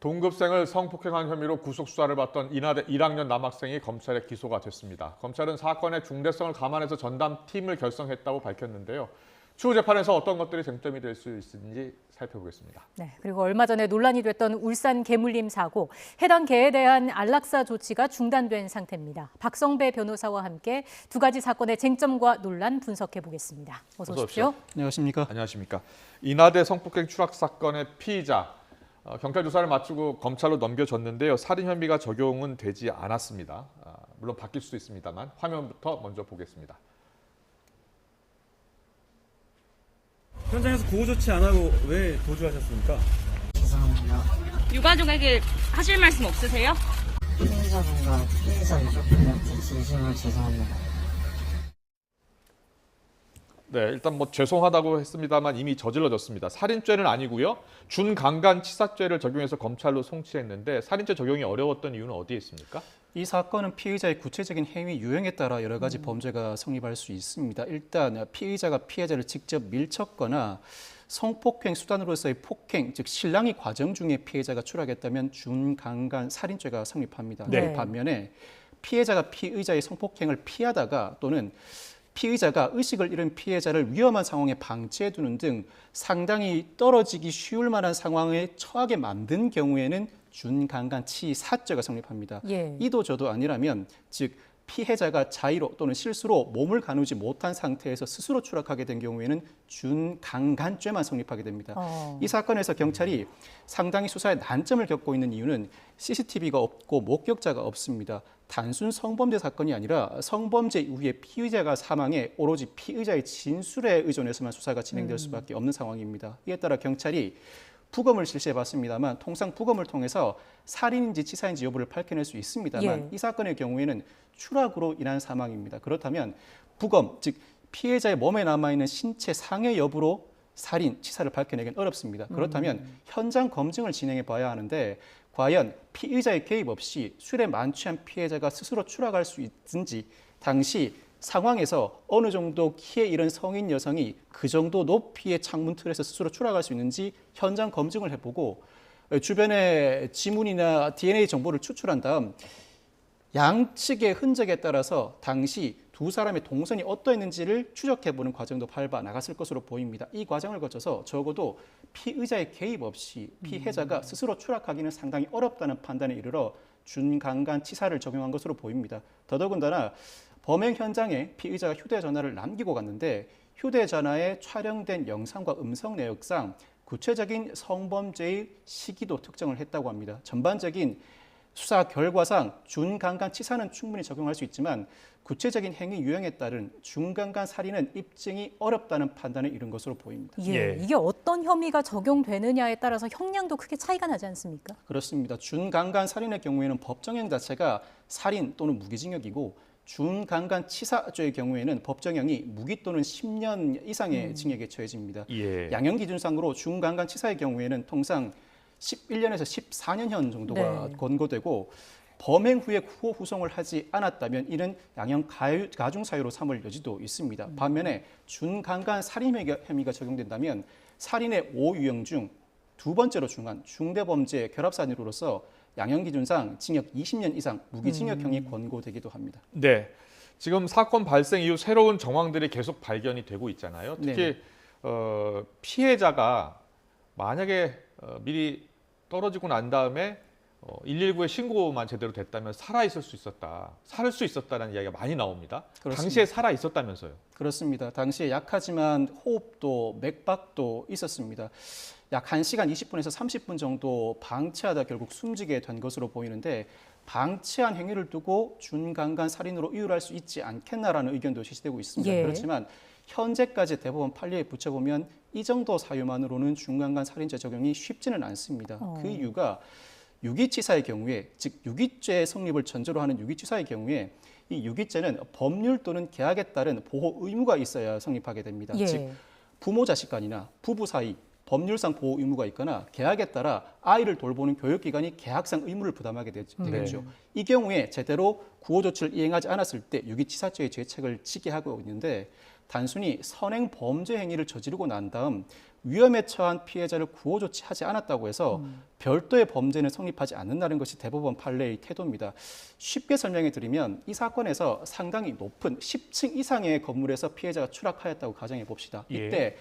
동급생을 성폭행한 혐의로 구속 수사를 받던 인하대 1학년 남학생이 검찰에 기소가 됐습니다. 검찰은 사건의 중대성을 감안해서 전담팀을 결성했다고 밝혔는데요. 추후 재판에서 어떤 것들이 쟁점이 될 수 있는지 살펴보겠습니다. 네, 그리고 얼마 전에 논란이 됐던 울산 개물림 사고, 해당 개에 대한 안락사 조치가 중단된 상태입니다. 박성배 변호사와 함께 두 가지 사건의 쟁점과 논란 분석해 보겠습니다. 어서 오십시오. 안녕하십니까? 안녕하십니까. 인하대 성폭행 추락 사건의 피의자 경찰 조사를 마치고 검찰로 넘겨졌는데요. 살인 혐의가 적용은 되지 않았습니다. 물론 바뀔 수도 있습니다만 화면부터 먼저 보겠습니다. 현장에서 구호 조치 안 하고 왜 도주하셨습니까? 죄송합니다. 유가족에게 하실 말씀 없으세요? 피해자분과 피해자 유족분한테 진심으로 죄송합니다. 네, 일단 죄송하다고 했습니다만 이미 저질러졌습니다. 살인죄는 아니고요. 준강간치사죄를 적용해서 검찰로 송치했는데 살인죄 적용이 어려웠던 이유는 어디에 있습니까? 이 사건은 피의자의 구체적인 행위 유형에 따라 여러 가지 범죄가 성립할 수 있습니다. 일단 피의자가 피해자를 직접 밀쳤거나 성폭행 수단으로서의 폭행, 즉 실랑이 과정 중에 피해자가 추락했다면 준강간 살인죄가 성립합니다. 네. 반면에 피해자가 피의자의 성폭행을 피하다가 또는 피의자가 의식을 잃은 피해자를 위험한 상황에 방치해두는 등 상당히 떨어지기 쉬울 만한 상황에 처하게 만든 경우에는 준강간치사죄가 성립합니다. 예. 이도저도 아니라면 즉 피해자가 자의로 또는 실수로 몸을 가누지 못한 상태에서 스스로 추락하게 된 경우에는 준강간죄만 성립하게 됩니다. 이 사건에서 경찰이 상당히 수사에 난점을 겪고 있는 이유는 CCTV가 없고 목격자가 없습니다. 단순 성범죄 사건이 아니라 성범죄 이후에 피의자가 사망해 오로지 피의자의 진술에 의존해서만 수사가 진행될 수밖에 없는 상황입니다. 이에 따라 경찰이 부검을 실시해봤습니다만 통상 부검을 통해서 살인인지 치사인지 여부를 밝혀낼 수 있습니다만 예. 이 사건의 경우에는 추락으로 인한 사망입니다. 그렇다면 부검, 즉 피해자의 몸에 남아있는 신체 상해 여부로 살인, 치사를 밝혀내기는 어렵습니다. 그렇다면 현장 검증을 진행해 봐야 하는데 과연 피의자의 개입 없이 술에 만취한 피해자가 스스로 추락할 수 있는지 당시 상황에서 어느 정도 키에 이른 성인 여성이 그 정도 높이의 창문 틀에서 스스로 추락할 수 있는지 현장 검증을 해보고 주변의 지문이나 DNA 정보를 추출한 다음 양측의 흔적에 따라서 당시 두 사람의 동선이 어떠했는지를 추적해보는 과정도 밟아 나갔을 것으로 보입니다. 이 과정을 거쳐서 적어도 피의자의 개입 없이 피해자가 스스로 추락하기는 상당히 어렵다는 판단에 이르러 준강간치사를 적용한 것으로 보입니다. 더더군다나 범행 현장에 피의자가 휴대전화를 남기고 갔는데 휴대전화에 촬영된 영상과 음성 내역상 구체적인 성범죄의 시기도 특정을 했다고 합니다. 전반적인 수사 결과상 준강간치사는 충분히 적용할 수 있지만 구체적인 행위 유형에 따른 준강간 살인은 입증이 어렵다는 판단에 이른 것으로 보입니다. 예, 이게 어떤 혐의가 적용되느냐에 따라서 형량도 크게 차이가 나지 않습니까? 그렇습니다. 준강간 살인의 경우에는 법정형 자체가 살인 또는 무기징역이고 준강간치사죄의 경우에는 법정형이 무기 또는 10년 이상의 징역에 처해집니다. 예. 양형 기준상으로 준강간치사의 경우에는 통상 11년에서 14년형 정도가 네. 권고되고 범행 후에 후호 후송을 하지 않았다면 이는 양형 가중 사유로 삼을 여지도 있습니다. 반면에 준강간 살인 혐의가 적용된다면 살인의 5유형 중 두 번째로 중한 중대범죄 결합사유로서 양형 기준상 징역 20년 이상 무기징역형이 권고되기도 합니다. 네, 지금 사건 발생 이후 새로운 정황들이 계속 발견이 되고 있잖아요. 특히 피해자가 만약에 미리 떨어지고 난 다음에 119에 신고만 제대로 됐다면 살아있을 수 있었다, 살 수 있었다는 이야기가 많이 나옵니다. 그렇습니다. 당시에 살아있었다면서요? 그렇습니다. 당시에 약하지만 호흡도 맥박도 있었습니다. 약 1시간 20분에서 30분 정도 방치하다 결국 숨지게 된 것으로 보이는데 방치한 행위를 두고 준강간 살인으로 이유할 수 있지 않겠나라는 의견도 제시되고 있습니다. 예. 그렇지만 현재까지 대법원 판례에 붙여보면 이 정도 사유만으로는 준강간 살인죄 적용이 쉽지는 않습니다. 그 이유가 유기치사의 경우에, 즉 유기죄 성립을 전제로 하는 유기치사의 경우에 이 유기죄는 법률 또는 계약에 따른 보호 의무가 있어야 성립하게 됩니다. 예. 즉 부모 자식 간이나 부부 사이 법률상 보호 의무가 있거나 계약에 따라 아이를 돌보는 교육기관이 계약상 의무를 부담하게 되겠죠. 이 경우에 제대로 구호 조치를 이행하지 않았을 때 유기치사죄의 죄책을 지게 하고 있는데 단순히 선행 범죄 행위를 저지르고 난 다음 위험에 처한 피해자를 구호 조치하지 않았다고 해서 별도의 범죄는 성립하지 않는다는 것이 대법원 판례의 태도입니다. 쉽게 설명해 드리면 이 사건에서 상당히 높은 10층 이상의 건물에서 피해자가 추락하였다고 가정해 봅시다. 이때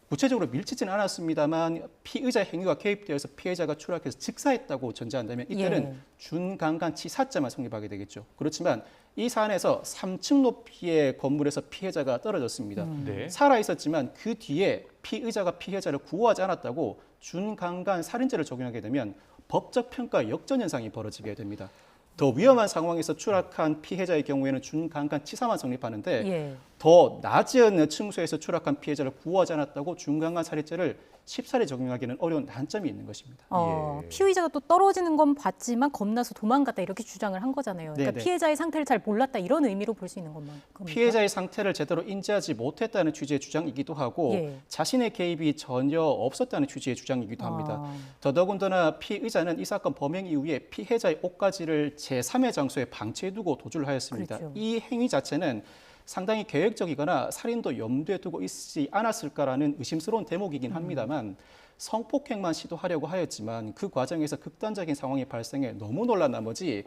구체적으로 밀치지는 않았습니다만 피의자 행위가 개입되어서 피해자가 추락해서 직사했다고 전제한다면 이때는 준강간치사죄만 성립하게 되겠죠. 그렇지만 이 사안에서 3층 높이의 건물에서 피해자가 떨어졌습니다. 네. 살아 있었지만 그 뒤에 피의자가 피해자를 구호하지 않았다고 준강간 살인죄를 적용하게 되면 법적 평가 역전 현상이 벌어지게 됩니다. 더 위험한 상황에서 추락한 피해자의 경우에는 준강간치사만 성립하는데 예. 더 낮은 층수에서 추락한 피해자를 구호하지 않았다고 준강간 살인죄를 쉽사리 적용하기는 어려운 단점이 있는 것입니다. 예. 피의자가 또 떨어지는 건 봤지만 겁나서 도망갔다 이렇게 주장을 한 거잖아요. 그러니까 네네. 피해자의 상태를 잘 몰랐다 이런 의미로 볼 수 있는 겁니까? 피해자의 상태를 제대로 인지하지 못했다는 취지의 주장이기도 하고 예. 자신의 개입이 전혀 없었다는 취지의 주장이기도 합니다. 아. 더더군다나 피의자는 이 사건 범행 이후에 피해자의 옷가지를 제3의 장소에 방치해두고 도주를 하였습니다. 그렇죠. 이 행위 자체는 상당히 계획적이거나 살인도 염두에 두고 있지 않았을까라는 의심스러운 대목이긴 합니다만 성폭행만 시도하려고 하였지만 그 과정에서 극단적인 상황이 발생해 너무 놀란 나머지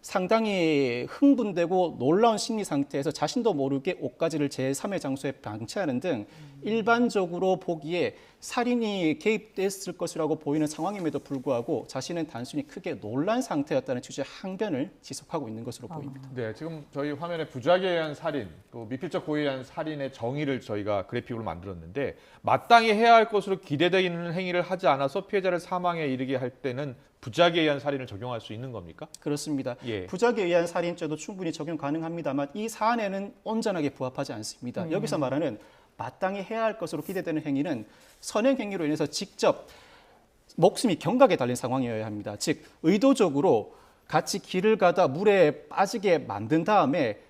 상당히 흥분되고 놀라운 심리 상태에서 자신도 모르게 옷가지를 제3의 장소에 방치하는 등 일반적으로 보기에 살인이 개입됐을 것이라고 보이는 상황임에도 불구하고 자신은 단순히 크게 놀란 상태였다는 취지의 항변을 지속하고 있는 것으로 보입니다. 네, 지금 저희 화면에 부작위에 의한 살인, 또 미필적 고의에 의한 살인의 정의를 저희가 그래픽으로 만들었는데 마땅히 해야 할 것으로 기대되는 행위를 하지 않아서 피해자를 사망에 이르게 할 때는 부작위에 의한 살인을 적용할 수 있는 겁니까? 그렇습니다. 예. 부작위에 의한 살인죄도 충분히 적용 가능합니다만 이 사안에는 온전하게 부합하지 않습니다. 여기서 말하는 마땅히 해야 할 것으로 기대되는 행위는 선행 행위로 인해서 직접 목숨이 경각에 달린 상황이어야 합니다. 즉 의도적으로 같이 길을 가다 물에 빠지게 만든 다음에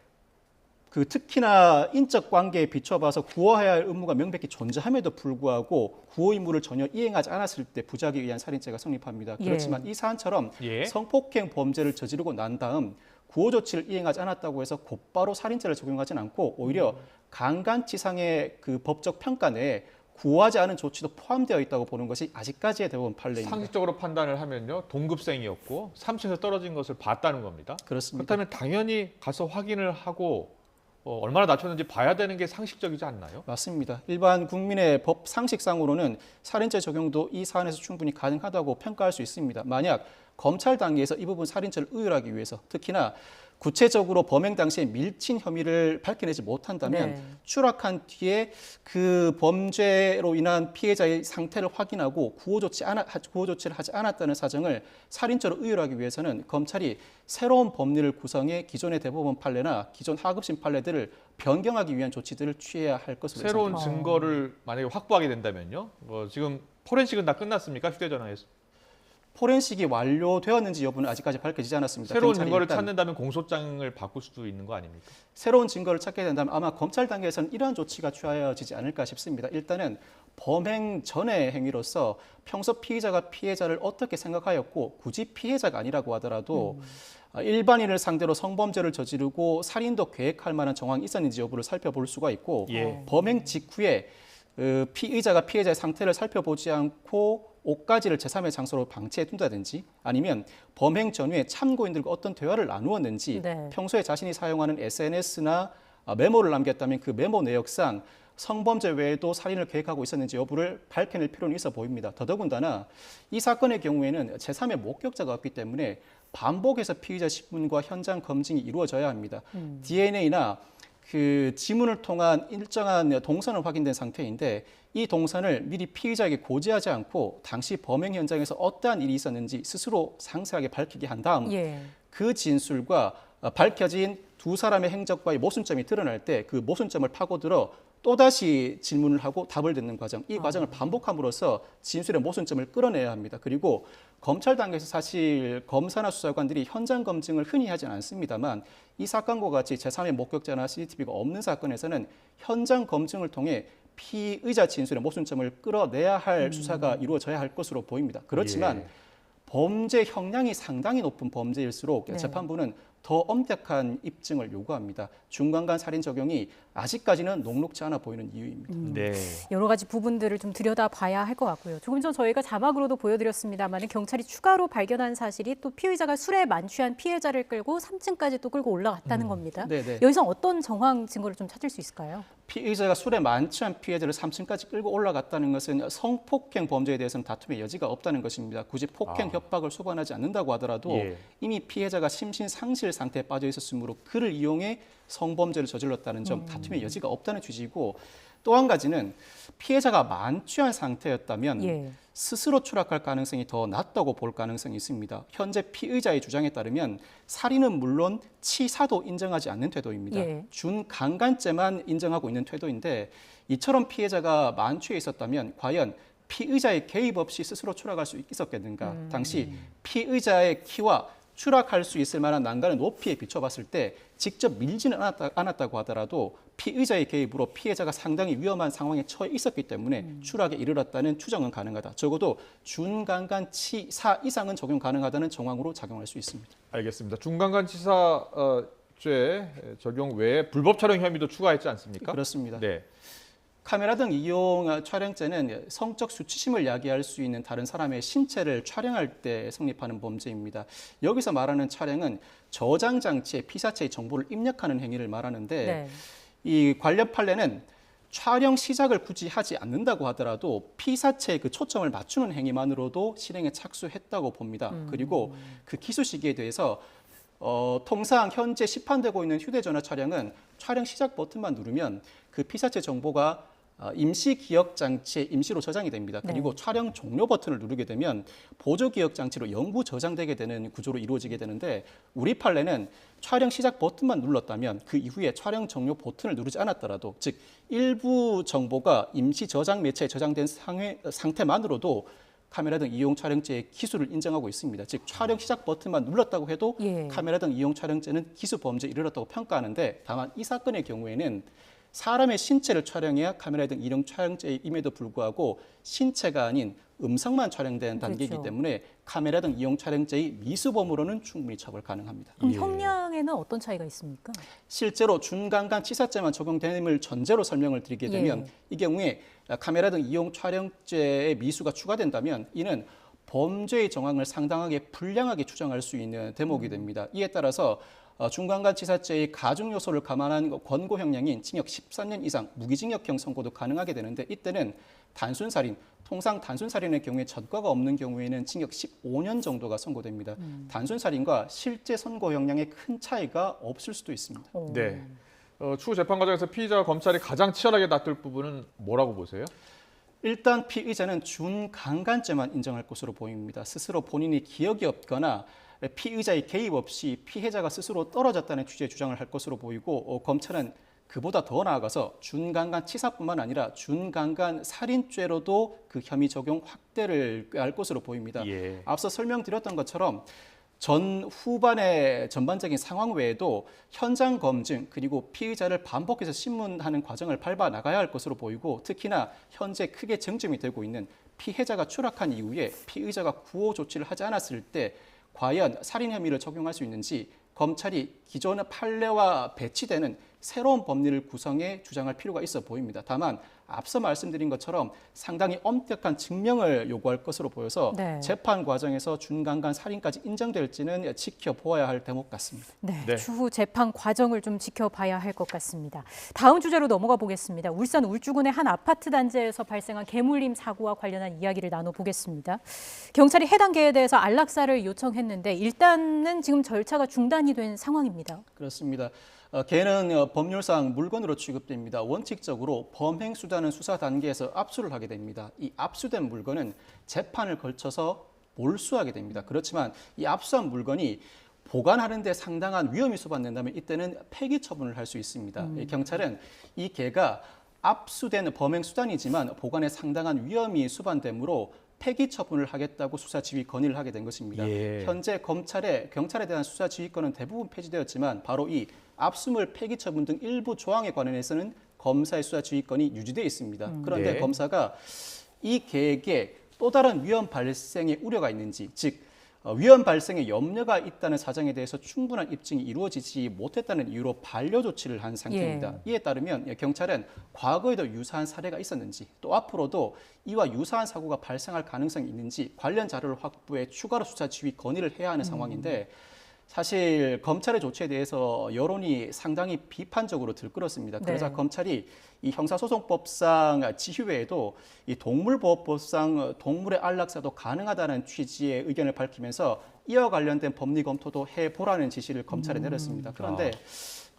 그 특히나 인적 관계에 비춰봐서 구호해야 할 의무가 명백히 존재함에도 불구하고 구호 임무를 전혀 이행하지 않았을 때 부작위에 의한 살인죄가 성립합니다. 예. 그렇지만 이 사안처럼 예. 성폭행 범죄를 저지르고 난 다음 구호 조치를 이행하지 않았다고 해서 곧바로 살인죄를 적용하진 않고 오히려 강간치상의 그 법적 평가 내에 구호하지 않은 조치도 포함되어 있다고 보는 것이 아직까지의 대법원 판례입니다. 상식적으로 판단을 하면요, 동급생이었고 3층에서 떨어진 것을 봤다는 겁니다. 그렇습니다. 그렇다면 당연히 가서 확인을 하고 얼마나 낮췄는지 봐야 되는 게 상식적이지 않나요? 맞습니다. 일반 국민의 법 상식상으로는 살인죄 적용도 이 사안에서 충분히 가능하다고 평가할 수 있습니다. 만약 검찰 단계에서 이 부분 살인죄를 의율하기 위해서 특히나 구체적으로 범행 당시에 밀친 혐의를 밝혀내지 못한다면 네. 추락한 뒤에 그 범죄로 인한 피해자의 상태를 확인하고 구호 조치를 하지 않았다는 사정을 살인죄로 의율하기 위해서는 검찰이 새로운 법리를 구성해 기존의 대법원 판례나 기존 하급심 판례들을 변경하기 위한 조치들을 취해야 할 것으로 새로운 예상됩니다. 증거를 만약에 확보하게 된다면요, 지금 포렌식은 다 끝났습니까? 휴대전화에서 포렌식이 완료되었는지 여부는 아직까지 밝혀지지 않았습니다. 새로운 경찰이 증거를 일단 찾는다면 공소장을 바꿀 수도 있는 거 아닙니까? 새로운 증거를 찾게 된다면 아마 검찰 단계에서는 이러한 조치가 취하여지지 않을까 싶습니다. 일단은 범행 전의 행위로서 평소 피의자가 피해자를 어떻게 생각하였고 굳이 피해자가 아니라고 하더라도 일반인을 상대로 성범죄를 저지르고 살인도 계획할 만한 정황이 있었는지 여부를 살펴볼 수가 있고 예. 범행 직후에 피의자가 피해자의 상태를 살펴보지 않고 옷가지를 제3의 장소로 방치해 둔다든지 아니면 범행 전후에 참고인들과 어떤 대화를 나누었는지 네. 평소에 자신이 사용하는 SNS나 메모를 남겼다면 그 메모 내역상 성범죄 외에도 살인을 계획하고 있었는지 여부를 밝혀낼 필요는 있어 보입니다. 더더군다나 이 사건의 경우에는 제3의 목격자가 없기 때문에 반복해서 피의자 신문과 현장 검증이 이루어져야 합니다. DNA나 그 지문을 통한 일정한 동선을 확인된 상태인데 이 동선을 미리 피의자에게 고지하지 않고 당시 범행 현장에서 어떠한 일이 있었는지 스스로 상세하게 밝히게 한 다음 예. 그 진술과 밝혀진 두 사람의 행적과의 모순점이 드러날 때 그 모순점을 파고들어 또다시 질문을 하고 답을 듣는 과정, 이 과정을 반복함으로써 진술의 모순점을 끌어내야 합니다. 그리고 검찰 단계에서 사실 검사나 수사관들이 현장 검증을 흔히 하진 않습니다만 이 사건과 같이 제3의 목격자나 CCTV가 없는 사건에서는 현장 검증을 통해 피의자 진술의 모순점을 끌어내야 할 수사가 이루어져야 할 것으로 보입니다. 그렇지만 예. 범죄 형량이 상당히 높은 범죄일수록 네. 재판부는 더 엄격한 입증을 요구합니다. 중간간 살인 적용이 아직까지는 녹록지 않아 보이는 이유입니다. 네. 여러 가지 부분들을 좀 들여다봐야 할 것 같고요. 조금 전 저희가 자막으로도 보여드렸습니다만 경찰이 추가로 발견한 사실이 또 피의자가 술에 만취한 피해자를 끌고 3층까지 또 끌고 올라갔다는 겁니다. 네네. 여기서 어떤 정황 증거를 좀 찾을 수 있을까요? 피의자가 술에 만취한 피해자를 3층까지 끌고 올라갔다는 것은 성폭행 범죄에 대해서는 다툼의 여지가 없다는 것입니다. 굳이 폭행 협박을 수반하지 않는다고 하더라도 예. 이미 피해자가 심신 상실 상태에 빠져 있었으므로 그를 이용해 성범죄를 저질렀다는 점 다툼의 여지가 없다는 취지이고 또 한 가지는 피해자가 만취한 상태였다면 예. 스스로 추락할 가능성이 더 낮다고 볼 가능성이 있습니다. 현재 피의자의 주장에 따르면 살인은 물론 치사도 인정하지 않는 태도입니다. 예. 준강간죄만 인정하고 있는 태도인데 이처럼 피해자가 만취해 있었다면 과연 피의자의 개입 없이 스스로 추락할 수 있었겠는가? 당시 피의자의 키와 추락할 수 있을 만한 난간의 높이에 비춰봤을 때 직접 밀지는 않았다고 하더라도 피의자의 개입으로 피해자가 상당히 위험한 상황에 처해 있었기 때문에 추락에 이르렀다는 추정은 가능하다. 적어도 준강간 치사 이상은 적용 가능하다는 정황으로 작용할 수 있습니다. 알겠습니다. 중간간치사죄 적용 외에 불법 촬영 혐의도 추가했지 않습니까? 그렇습니다. 네. 카메라 등 이용 촬영죄는 성적 수치심을 야기할 수 있는 다른 사람의 신체를 촬영할 때 성립하는 범죄입니다. 여기서 말하는 촬영은 저장 장치에 피사체의 정보를 입력하는 행위를 말하는데 네. 이 관련 판례는 촬영 시작을 굳이 하지 않는다고 하더라도 피사체의 그 초점을 맞추는 행위만으로도 실행에 착수했다고 봅니다. 그리고 그 기수 시기에 대해서 통상 현재 시판되고 있는 휴대전화 촬영은 촬영 시작 버튼만 누르면 그 피사체 정보가 임시 기억 장치에 임시로 저장이 됩니다. 그리고 네. 촬영 종료 버튼을 누르게 되면 보조 기억 장치로 영구 저장되게 되는 구조로 이루어지게 되는데 우리 판례는 촬영 시작 버튼만 눌렀다면 그 이후에 촬영 종료 버튼을 누르지 않았더라도 즉 일부 정보가 임시 저장 매체에 저장된 상태만으로도 카메라 등 이용 촬영죄의 기수를 인정하고 있습니다. 즉 촬영 시작 버튼만 눌렀다고 해도 예. 카메라 등 이용 촬영죄는 기수 범죄에 이르렀다고 평가하는데 다만 이 사건의 경우에는 사람의 신체를 촬영해야 카메라 등 이용 촬영죄임에도 불구하고 신체가 아닌 음성만 촬영된 단계이기 그렇죠. 때문에 카메라 등 이용 촬영죄의 미수범으로는 충분히 처벌 가능합니다. 그럼 예. 형량에는 어떤 차이가 있습니까? 실제로 준강간 치사죄만 적용됨을 전제로 설명을 드리게 되면 예. 이 경우에 카메라 등 이용 촬영죄의 미수가 추가된다면 이는 범죄의 정황을 상당하게 불량하게 추정할 수 있는 대목이 됩니다. 이에 따라서 중간간 치사죄의 가중 요소를 감안한 권고 형량인 징역 13년 이상 무기징역형 선고도 가능하게 되는데 이때는 단순살인, 통상 단순살인의 경우에 전과가 없는 경우에는 징역 15년 정도가 선고됩니다. 단순살인과 실제 선고 형량에 큰 차이가 없을 수도 있습니다. 네. 추후 재판 과정에서 피의자와 검찰이 가장 치열하게 다툴 부분은 뭐라고 보세요? 일단 피의자는 준강간죄만 인정할 것으로 보입니다. 스스로 본인이 기억이 없거나 피의자의 개입 없이 피해자가 스스로 떨어졌다는 취지의 주장을 할 것으로 보이고 검찰은 그보다 더 나아가서 준강간 치사뿐만 아니라 준강간 살인죄로도 그 혐의 적용 확대를 할 것으로 보입니다. 예. 앞서 설명드렸던 것처럼 후반의 전반적인 상황 외에도 현장 검증 그리고 피의자를 반복해서 신문하는 과정을 밟아 나가야 할 것으로 보이고 특히나 현재 크게 쟁점이 되고 있는 피해자가 추락한 이후에 피의자가 구호 조치를 하지 않았을 때 과연 살인 혐의를 적용할 수 있는지 검찰이 기존의 판례와 배치되는 새로운 법리를 구성해 주장할 필요가 있어 보입니다. 다만 앞서 말씀드린 것처럼 상당히 엄격한 증명을 요구할 것으로 보여서 네. 재판 과정에서 준강간 살인까지 인정될지는 지켜보아야 할 대목 같습니다. 네, 네. 추후 재판 과정을 좀 지켜봐야 할 것 같습니다. 다음 주제로 넘어가 보겠습니다. 울산 울주군의 한 아파트 단지에서 발생한 개물림 사고와 관련한 이야기를 나눠보겠습니다. 경찰이 해당 개에 대해서 안락사를 요청했는데 일단은 지금 절차가 중단이 된 상황입니다. 그렇습니다. 개는 법률상 물건으로 취급됩니다. 원칙적으로 범행 수단은 수사 단계에서 압수를 하게 됩니다. 이 압수된 물건은 재판을 걸쳐서 몰수하게 됩니다. 그렇지만 이 압수한 물건이 보관하는 데 상당한 위험이 수반된다면 이때는 폐기 처분을 할 수 있습니다. 경찰은 이 개가 압수된 범행 수단이지만 보관에 상당한 위험이 수반되므로 폐기 처분을 하겠다고 수사 지휘 건의를 하게 된 것입니다. 예. 현재 경찰에 대한 수사 지휘권은 대부분 폐지되었지만 바로 이 압수물 폐기 처분 등 일부 조항에 관련해서는 검사의 수사 지휘권이 유지되어 있습니다. 그런데 네. 검사가 이 개에게 또 다른 위험 발생의 우려가 있는지, 즉 위험 발생에 염려가 있다는 사정에 대해서 충분한 입증이 이루어지지 못했다는 이유로 반려 조치를 한 상태입니다. 이에 따르면 경찰은 과거에도 유사한 사례가 있었는지 또 앞으로도 이와 유사한 사고가 발생할 가능성이 있는지 관련 자료를 확보해 추가로 수사 지휘 건의를 해야 하는 상황인데 사실 검찰의 조치에 대해서 여론이 상당히 비판적으로 들끓었습니다. 그러자 네. 검찰이 이 형사소송법상 지휘 외에도 이 동물보호법상 동물의 안락사도 가능하다는 취지의 의견을 밝히면서 이와 관련된 법리 검토도 해보라는 지시를 검찰에 내렸습니다. 그런데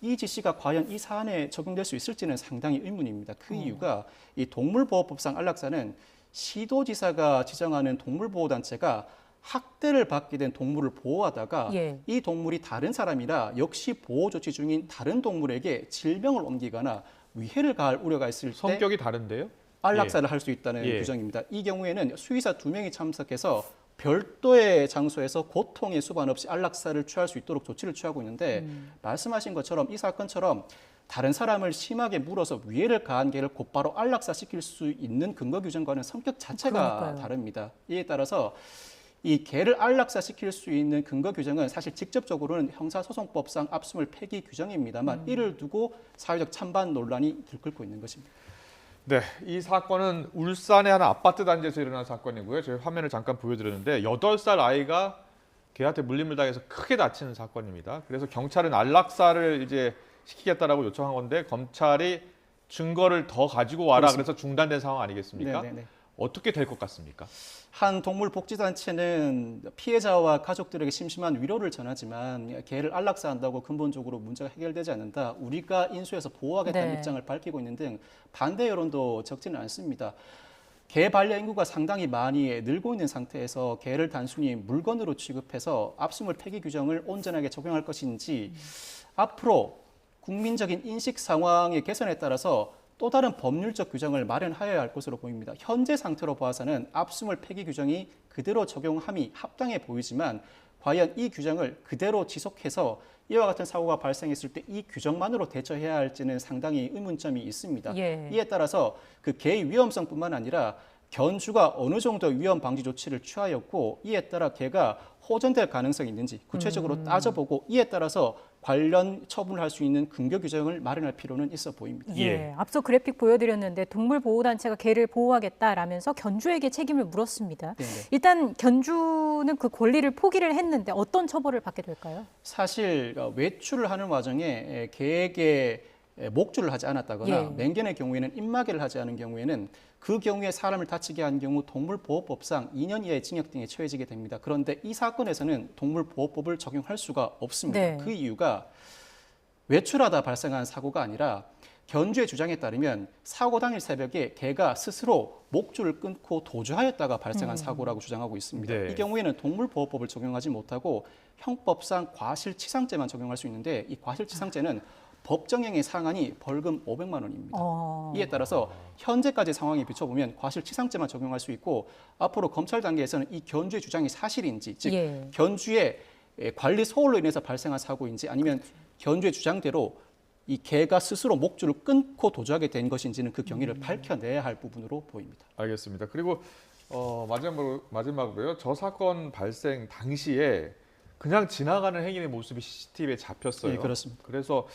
이 지시가 과연 이 사안에 적용될 수 있을지는 상당히 의문입니다. 그 이유가 이 동물보호법상 안락사는 시도지사가 지정하는 동물보호단체가 학대를 받게 된 동물을 보호하다가 예. 이 동물이 다른 사람이라 역시 보호 조치 중인 다른 동물에게 질병을 옮기거나 위해를 가할 우려가 있을 때 성격이 다른데요? 안락사를 할 수 있다는 예. 규정입니다. 이 경우에는 수의사 2명이 참석해서 별도의 장소에서 고통의 수반 없이 안락사를 취할 수 있도록 조치를 취하고 있는데 말씀하신 것처럼 이 사건처럼 다른 사람을 심하게 물어서 위해를 가한 개를 곧바로 안락사시킬 수 있는 근거 규정과는 성격 자체가 그러니까요. 다릅니다. 이에 따라서 이 개를 안락사시킬 수 있는 근거 규정은 사실 직접적으로는 형사소송법상 압수물 폐기 규정입니다만 이를 두고 사회적 찬반 논란이 들끓고 있는 것입니다. 네, 이 사건은 울산의 한 아파트 단지에서 일어난 사건이고요. 저희 화면을 잠깐 보여드렸는데 8살 아이가 개한테 물림을 당해서 크게 다치는 사건입니다. 그래서 경찰은 안락사를 이제 시키겠다라고 요청한 건데 검찰이 증거를 더 가지고 와라 그렇습니다. 그래서 중단된 상황 아니겠습니까? 네네네. 어떻게 될 것 같습니까? 한 동물복지단체는 피해자와 가족들에게 심심한 위로를 전하지만 개를 안락사한다고 근본적으로 문제가 해결되지 않는다. 우리가 인수해서 보호하겠다는 네. 입장을 밝히고 있는 등 반대 여론도 적지는 않습니다. 개 반려 인구가 상당히 많이 늘고 있는 상태에서 개를 단순히 물건으로 취급해서 압수물 폐기 규정을 온전하게 적용할 것인지 앞으로 국민적인 인식 상황의 개선에 따라서 또 다른 법률적 규정을 마련하여야 할 것으로 보입니다. 현재 상태로 봐서는 압수물 폐기 규정이 그대로 적용함이 합당해 보이지만 과연 이 규정을 그대로 지속해서 이와 같은 사고가 발생했을 때 이 규정만으로 대처해야 할지는 상당히 의문점이 있습니다. 예. 이에 따라서 그 개의 위험성뿐만 아니라 견주가 어느 정도 위험 방지 조치를 취하였고 이에 따라 개가 호전될 가능성이 있는지 구체적으로 따져보고 이에 따라서 관련 처분을 할 수 있는 근거 규정을 마련할 필요는 있어 보입니다. 예. 앞서 그래픽 보여드렸는데 동물보호단체가 개를 보호하겠다라면서 견주에게 책임을 물었습니다. 네네. 일단 견주는 그 권리를 포기를 했는데 어떤 처벌을 받게 될까요? 사실 외출을 하는 와중에 개에게 목줄을 하지 않았다거나 예. 맹견의 경우에는 입마개를 하지 않은 경우에는 그 경우에 사람을 다치게 한 경우 동물보호법상 2년 이하의 징역 등에 처해지게 됩니다. 그런데 이 사건에서는 동물보호법을 적용할 수가 없습니다. 네. 그 이유가 외출하다 발생한 사고가 아니라 견주의 주장에 따르면 사고 당일 새벽에 개가 스스로 목줄을 끊고 도주하였다가 발생한 사고라고 주장하고 있습니다. 네. 이 경우에는 동물보호법을 적용하지 못하고 형법상 과실치상죄만 적용할 수 있는데 이 과실치상죄는 법정형의 상한이 벌금 500만 원입니다. 이에 따라서 현재까지 상황에 비춰보면 과실치상죄만 적용할 수 있고 앞으로 검찰 단계에서는 이 견주의 주장이 사실인지 즉 예. 견주의 관리 소홀로 인해서 발생한 사고인지 아니면 견주의 주장대로 이 개가 스스로 목줄을 끊고 도주하게 된 것인지는 그 경위를 밝혀내야 할 부분으로 보입니다. 알겠습니다. 그리고 마지막으로요. 저 사건 발생 당시에 그냥 지나가는 행인의 모습이 CCTV에 잡혔어요. 네, 그렇습니다. 그래서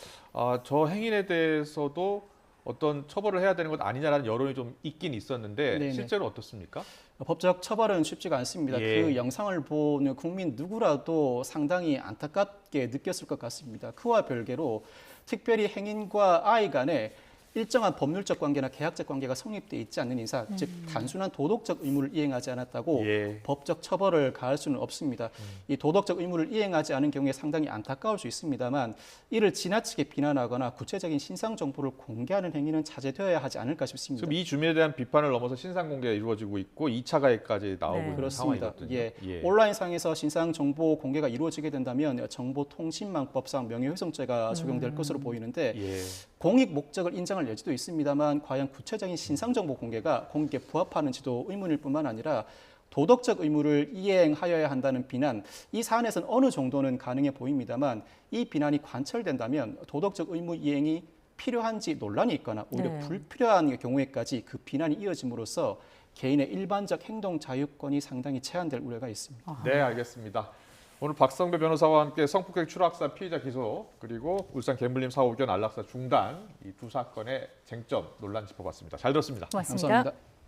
저 행인에 대해서도 어떤 처벌을 해야 되는 것 아니냐라는 여론이 좀 있긴 있었는데 네네. 실제로 어떻습니까? 법적 처벌은 쉽지가 않습니다. 예. 그 영상을 보는 국민 누구라도 상당히 안타깝게 느꼈을 것 같습니다. 그와 별개로 특별히 행인과 아이 간에 일정한 법률적 관계나 계약적 관계가 성립돼 있지 않는 이상, 즉 단순한 도덕적 의무를 이행하지 않았다고 예. 법적 처벌을 가할 수는 없습니다. 이 도덕적 의무를 이행하지 않은 경우에 상당히 안타까울 수 있습니다만 이를 지나치게 비난하거나 구체적인 신상 정보를 공개하는 행위는 자제되어야 하지 않을까 싶습니다. 지금 이 주민에 대한 비판을 넘어서 신상 공개가 이루어지고 있고 2차 가해까지 나오고 네. 있는 그렇습니다. 상황이거든요. 예. 온라인상에서 신상 정보 공개가 이루어지게 된다면 정보통신망법상 명예훼손죄가 적용될 것으로 보이는데 예. 공익 목적을 인정할 여지도 있습니다만 과연 구체적인 신상 정보 공개가 공익에 부합하는지도 의문일 뿐만 아니라 도덕적 의무를 이행하여야 한다는 비난, 이 사안에서는 어느 정도는 가능해 보입니다만 이 비난이 관철된다면 도덕적 의무 이행이 필요한지 논란이 있거나 오히려 네. 불필요한 경우에까지 그 비난이 이어짐으로써 개인의 일반적 행동 자유권이 상당히 제한될 우려가 있습니다. 네, 알겠습니다. 오늘 박성배 변호사와 함께 성폭행 추락사 피의자 기소 그리고 울산 개물림 사고 의견 안락사 중단 이 두 사건의 쟁점 논란 짚어봤습니다. 잘 들었습니다. 고맙습니다. 감사합니다.